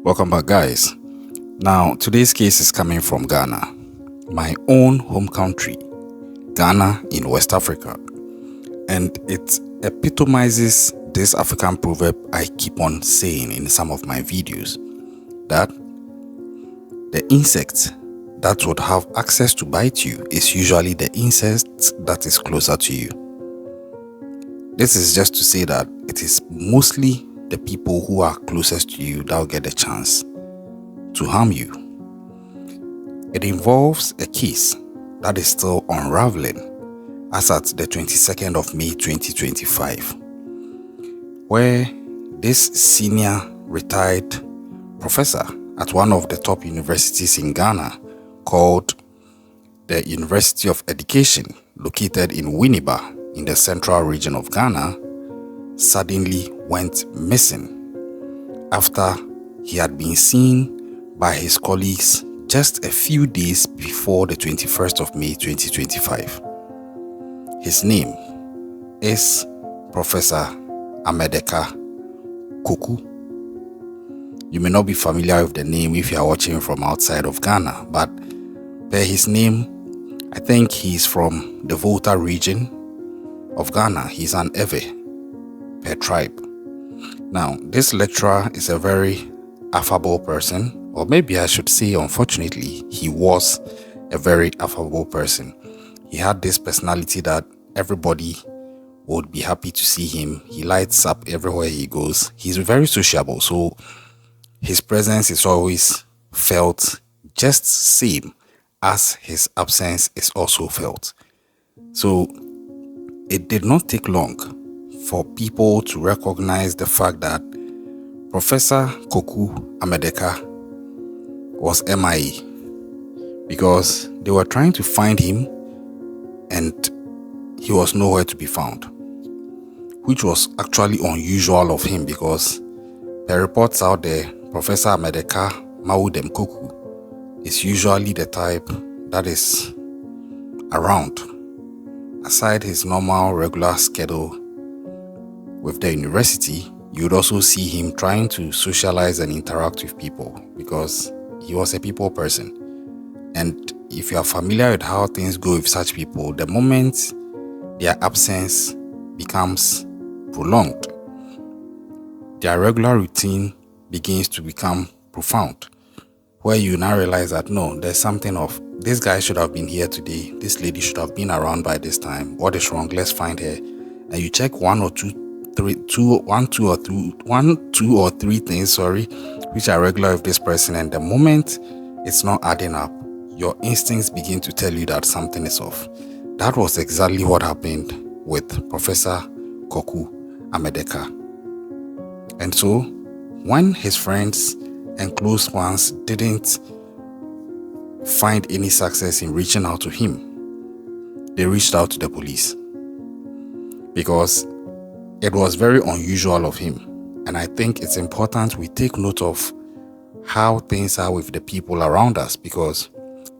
Welcome back, guys. Now, today's case is coming from Ghana, my own home country, Ghana in West Africa. And it epitomizes this African proverb I keep on saying in some of my videos, that the insect that would have access to bite you is usually the insect that is closer to you. This is just to say that it is mostly the people who are closest to you that will get a chance to harm you. It involves a case that is still unraveling as at the 22nd of May 2025, where this senior retired professor at one of the top universities in Ghana called the University of Education, located in Winneba in the central region of Ghana, suddenly went missing after he had been seen by his colleagues just a few days before the 21st of May 2025. His name is Professor Amederker Koku. You may not be familiar with the name if you are watching from outside of Ghana, but per his name, I think he's from the Volta region of Ghana. He's an Ewe per tribe. Now, this lecturer is a very affable person, or maybe I should say, unfortunately, he was a very affable person. He had this personality that everybody would be happy to see him. He lights up everywhere he goes. He's very sociable, so his presence is always felt just same as his absence is also felt. So it did not take long for people to recognize the fact that Professor Koku Mawuedem was MIA, because they were trying to find him and he was nowhere to be found, which was actually unusual of him, because the reports out there, Professor Mawuedem Koku is usually the type that is around. Aside his normal regular schedule with the university, you would also see him trying to socialize and interact with people, because he was a people person. And if you are familiar with how things go with such people, the moment their absence becomes prolonged, their regular routine begins to become profound, where you now realize that no, there's something of, this guy should have been here today, this lady should have been around by this time, what is wrong, let's find her. And you check one, two or three things, which are regular with this person, and the moment it's not adding up, your instincts begin to tell you that something is off. That was exactly what happened with Professor Koku Mawuedem. And so, when his friends and close ones didn't find any success in reaching out to him, they reached out to the police, because it was very unusual of him. And I think it's important we take note of how things are with the people around us, because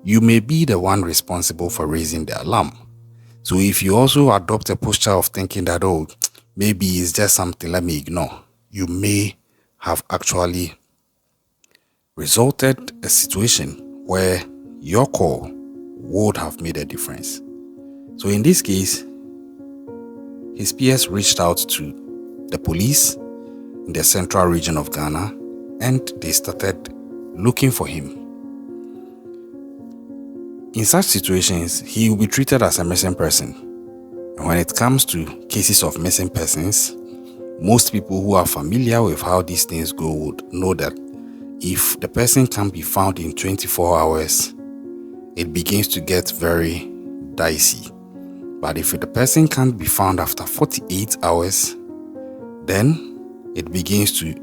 you may be the one responsible for raising the alarm. So if you also adopt a posture of thinking that, oh, maybe it's just something, let me ignore, you may have actually resulted a situation where your call would have made a difference. So in this case, his peers reached out to the police in the central region of Ghana, and they started looking for him. In such situations, he will be treated as a missing person. And when it comes to cases of missing persons, Most people who are familiar with how these things go would know that if the person can't be found in 24 hours, it begins to get very dicey. But if the person can't be found after 48 hours, then it begins to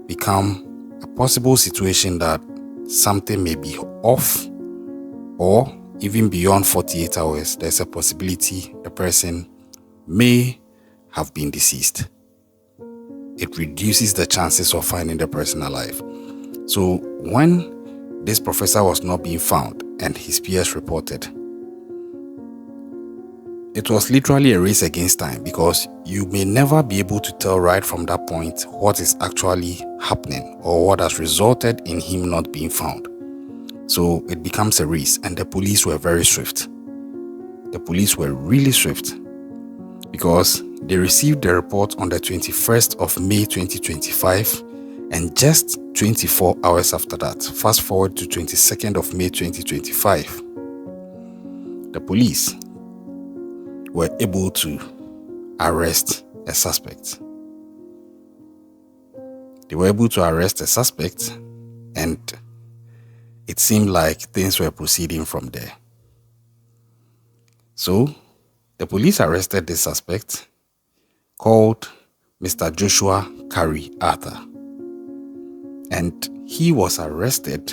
become a possible situation that something may be off, or even beyond 48 hours, there's a possibility the person may have been deceased. It reduces the chances of finding the person alive. So when this professor was not being found and his peers reported, it was literally a race against time, because you may never be able to tell right from that point what is actually happening or what has resulted in him not being found. So it becomes a race, and the police were very swift. The police were really swift, because they received the report on the 21st of May 2025, and just 24 hours after that, fast forward to 22nd of May 2025, the police were able to arrest a suspect. They were able to arrest a suspect, and it seemed like things were proceeding from there. So the police arrested this suspect called Mr. Joshua Karata, and he was arrested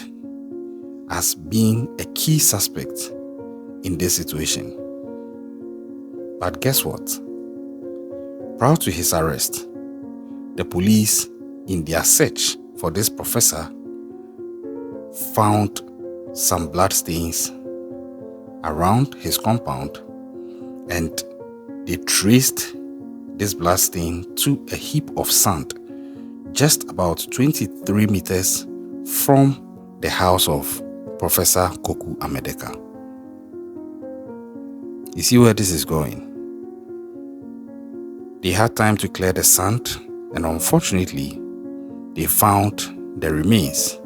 as being a key suspect in this situation. But guess what? Prior to his arrest, the police, in their search for this professor, found some blood stains around his compound, and they traced this blood stain to a heap of sand just about 23 meters from the house of Professor Koku Amederker. You see where this is going? They had time to clear the sand, and unfortunately, they found the remains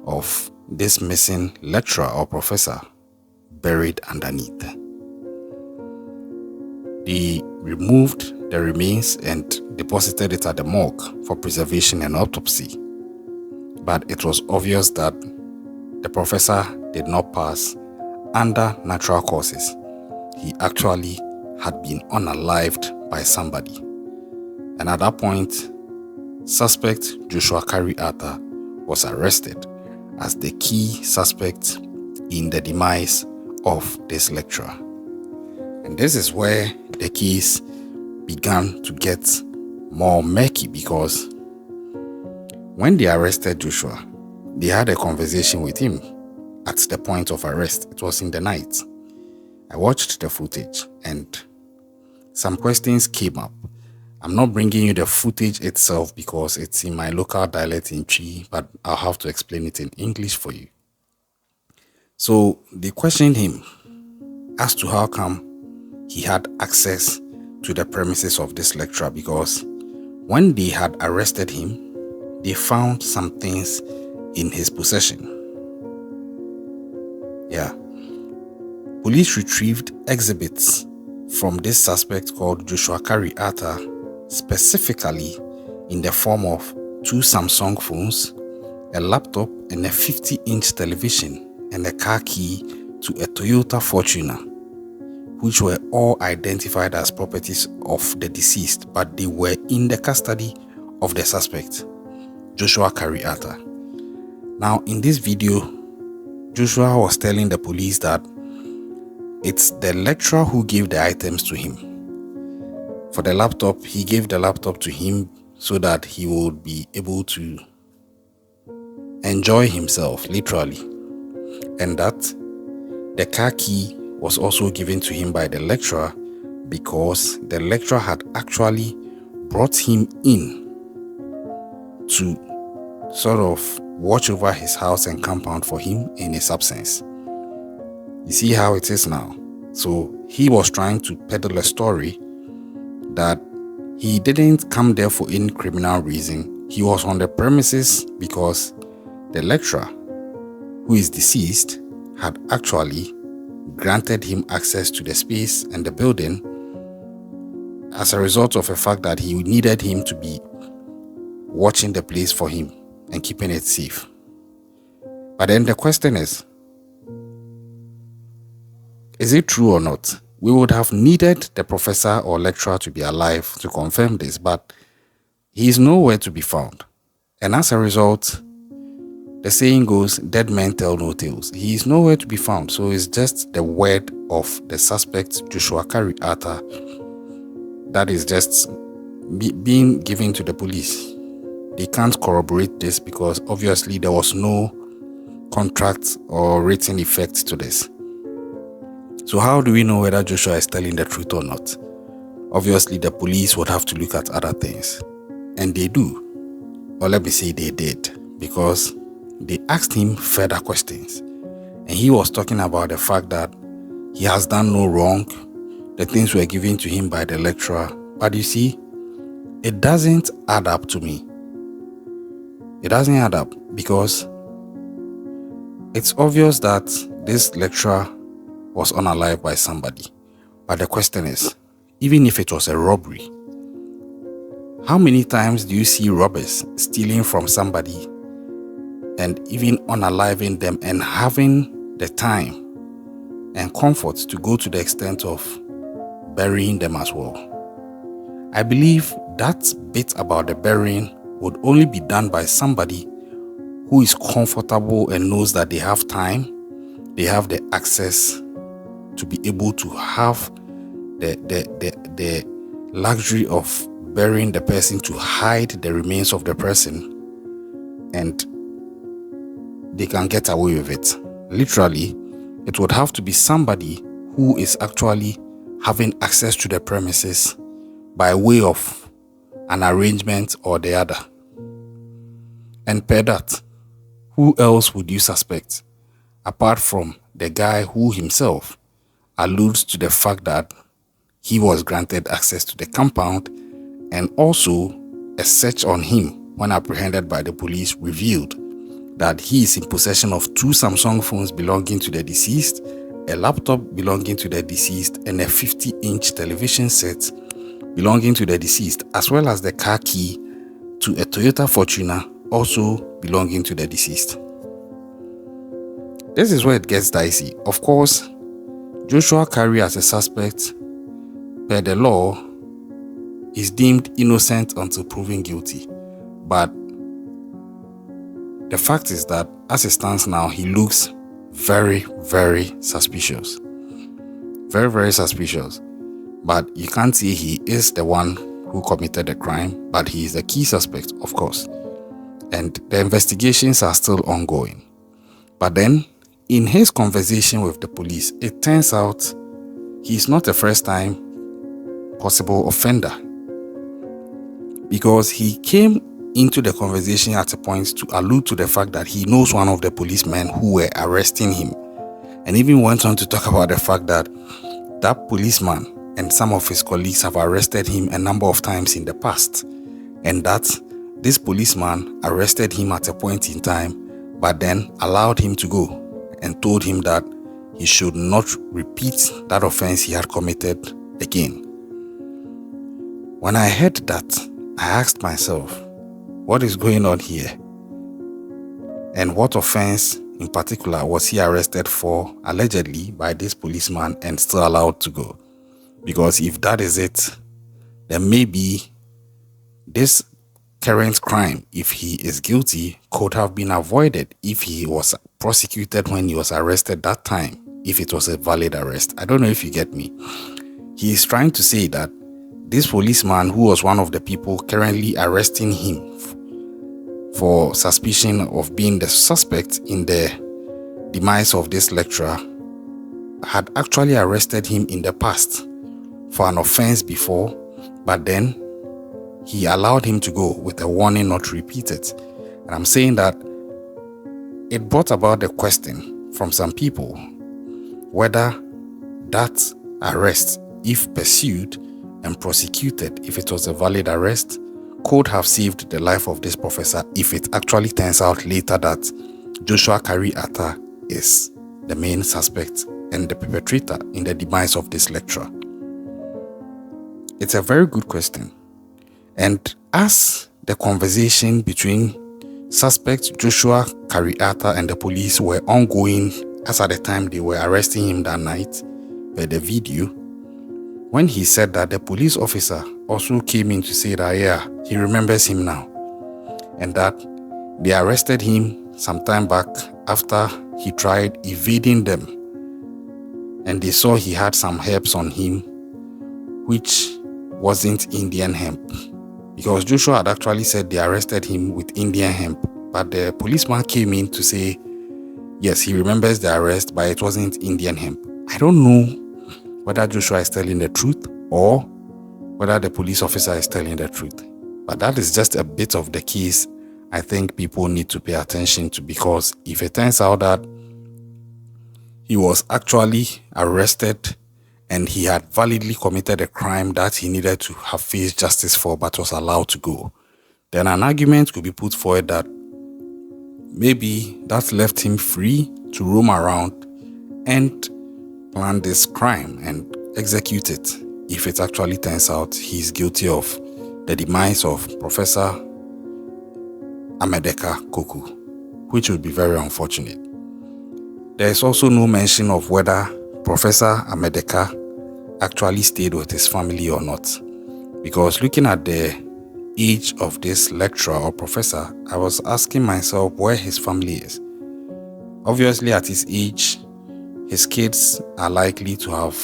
of this missing lecturer or professor buried underneath. They removed the remains and deposited it at the morgue for preservation and autopsy. But it was obvious that the professor did not pass under natural causes. He actually had been unalived by somebody. And at that point, suspect Joshua Karata was arrested as the key suspect in the demise of this lecturer. And this is where the case began to get more murky, because when they arrested Joshua, they had a conversation with him at the point of arrest. It was in the night. I watched the footage and some questions came up. I'm not bringing you the footage itself because it's in my local dialect in Chi, but I'll have to explain it in English for you. So they questioned him as to how come he had access to the premises of this lecturer, because when they had arrested him, they found some things in his possession. Yeah. Police retrieved exhibits from this suspect called Joshua Karata, specifically in the form of 2 Samsung phones, a laptop, and a 50-inch television, and a car key to a Toyota Fortuner, which were all identified as properties of the deceased, but they were in the custody of the suspect, Joshua Karata. Now, in this video, Joshua was telling the police that it's the lecturer who gave the items to him. For the laptop, he gave the laptop to him so that he would be able to enjoy himself, literally. And that the car key was also given to him by the lecturer because the lecturer had actually brought him in to sort of watch over his house and compound for him in his absence. You see how it is now. So he was trying to peddle a story that he didn't come there for any criminal reason. He was on the premises because the lecturer, who is deceased, had actually granted him access to the space and the building as a result of the fact that he needed him to be watching the place for him and keeping it safe. But then the question is it true or not? We would have needed the professor or lecturer to be alive to confirm this, but he is nowhere to be found. And as a result, the saying goes, dead men tell no tales. He is nowhere to be found. So it's just the word of the suspect, Joshua Karata, that is just being given to the police. They can't corroborate this because obviously there was no contract or written effect to this. So how do we know whether Joshua is telling the truth or not? Obviously, the police would have to look at other things. And they do. Or let me say they did. Because they asked him further questions. And he was talking about the fact that he has done no wrong. The things were given to him by the lecturer. But you see, it doesn't add up to me. It doesn't add up because it's obvious that this lecturer was unalived by somebody. But the question is, even if it was a robbery, how many times do you see robbers stealing from somebody and even unaliving them and having the time and comfort to go to the extent of burying them as well? I believe that bit about the burying would only be done by somebody who is comfortable and knows that they have time, they have the access to be able to have the luxury of burying the person, to hide the remains of the person, and they can get away with it. Literally, it would have to be somebody who is actually having access to the premises by way of an arrangement or the other. And per that, who else would you suspect apart from the guy who himself alludes to the fact that he was granted access to the compound, and also a search on him when apprehended by the police revealed that he is in possession of 2 Samsung phones belonging to the deceased, a laptop belonging to the deceased, and a 50-inch television set belonging to the deceased, as well as the car key to a Toyota Fortuner also belonging to the deceased. This is where it gets dicey. Of course, Joshua Kari as a suspect, per the law, is deemed innocent until proven guilty. But the fact is that as it stands now, he looks very, very suspicious. Very, very suspicious. But you can't say he is the one who committed the crime, but he is the key suspect, of course. And the investigations are still ongoing. But then, in his conversation with the police, it turns out he's not a first-time possible offender, because he came into the conversation at a point to allude to the fact that he knows one of the policemen who were arresting him, and even went on to talk about the fact that that policeman and some of his colleagues have arrested him a number of times in the past, and that this policeman arrested him at a point in time but then allowed him to go and told him that he should not repeat that offense he had committed again. When I heard that, I asked myself, what is going on here? And what offense in particular was he arrested for, allegedly, by this policeman and still allowed to go? Because if that is it, then maybe this current crime, if he is guilty, could have been avoided if he was prosecuted when he was arrested that time, if it was a valid arrest. I don't know if you get me. He is trying to say that this policeman, who was one of the people currently arresting him for suspicion of being the suspect in the demise of this lecturer, had actually arrested him in the past for an offense before, but then he allowed him to go with a warning not to repeat it. And I'm saying that it brought about the question from some people whether that arrest, if pursued and prosecuted, if it was a valid arrest, could have saved the life of this professor if it actually turns out later that Joshua Karata is the main suspect and the perpetrator in the demise of this lecturer. It's a very good question. And as the conversation between suspect Joshua Karata and the police were ongoing, as at the time they were arresting him that night, per the video, when he said that, the police officer also came in to say that, yeah, he remembers him now, and that they arrested him some time back after he tried evading them, and they saw he had some herbs on him which wasn't Indian hemp, because Joshua had actually said they arrested him with Indian hemp, but the policeman came in to say yes, he remembers the arrest, but it wasn't Indian hemp. I don't know whether Joshua is telling the truth or whether the police officer is telling the truth, but that is just a bit of the case I think people need to pay attention to, because if it turns out that he was actually arrested and he had validly committed a crime that he needed to have faced justice for but was allowed to go, then an argument could be put forward that maybe that left him free to roam around and plan this crime and execute it if it actually turns out he's guilty of the demise of Professor Amederker Koku, which would be very unfortunate. There is also no mention of whether Professor Amederker actually stayed with his family or not, because looking at the age of this lecturer or professor, I was asking myself where his family is. Obviously, at his age, his kids are likely to have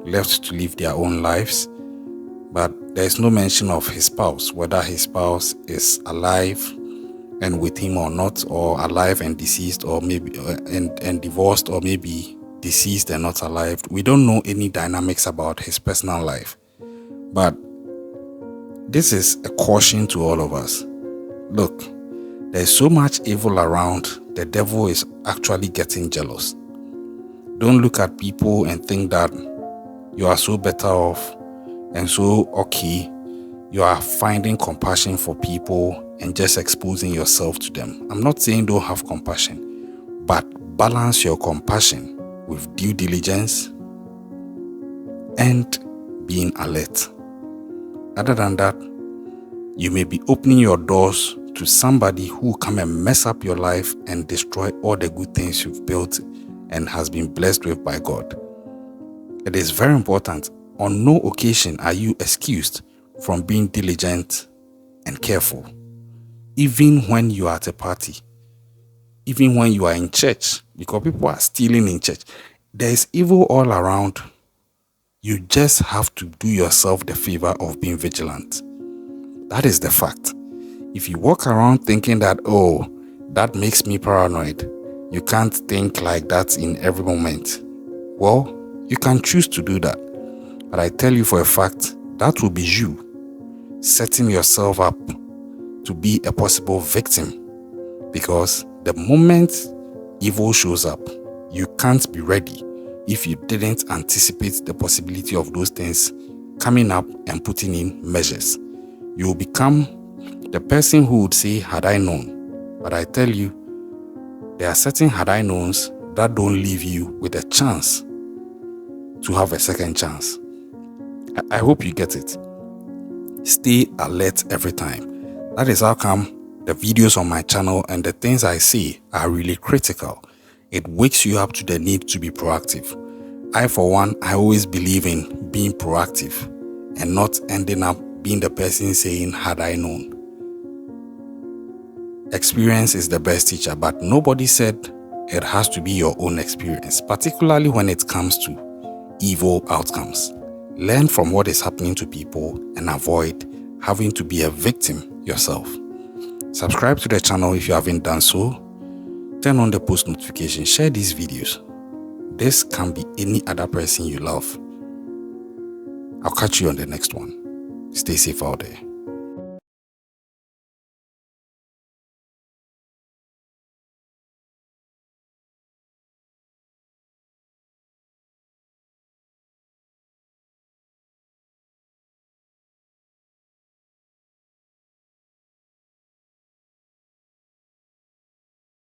left to live their own lives, but there is no mention of his spouse, whether his spouse is alive and with him or not, or alive and deceased, or maybe and divorced, or maybe deceased and not alive. We don't know any dynamics about his personal life, but this is a caution to all of us. Look, there's so much evil around, the devil is actually getting jealous. Don't look at people and think that you are so better off and so okay. You are finding compassion for people and just exposing yourself to them. I'm not saying don't have compassion, but balance your compassion with due diligence and being alert. Other than that, you may be opening your doors to somebody who will come and mess up your life and destroy all the good things you've built and has been blessed with by God. It is very important. On no occasion are you excused from being diligent and careful. Even when you are at a party, even when you are in church, because people are stealing in church. There is evil all around. You just have to do yourself the favor of being vigilant. That is the fact. If you walk around thinking that, oh, that makes me paranoid, you can't think like that in every moment. Well, you can choose to do that. But I tell you for a fact, that will be you setting yourself up to be a possible victim. Because the moment evil shows up, you can't be ready if you didn't anticipate the possibility of those things coming up and putting in measures. You will become the person who would say, had I known. But I tell you, there are certain had I knowns that don't leave you with a chance to have a second chance. I hope you get it. Stay alert every time. That is how come the videos on my channel and the things I say are really critical. It wakes you up to the need to be proactive. I, for one, I always believe in being proactive and not ending up being the person saying, had I known. Experience is the best teacher, but nobody said it has to be your own experience, particularly when it comes to evil outcomes. Learn from what is happening to people and avoid having to be a victim yourself. Subscribe to the channel if you haven't done so. Turn on the post notification. Share these videos. This can be any other person you love. I'll catch you on the next one. Stay safe out there.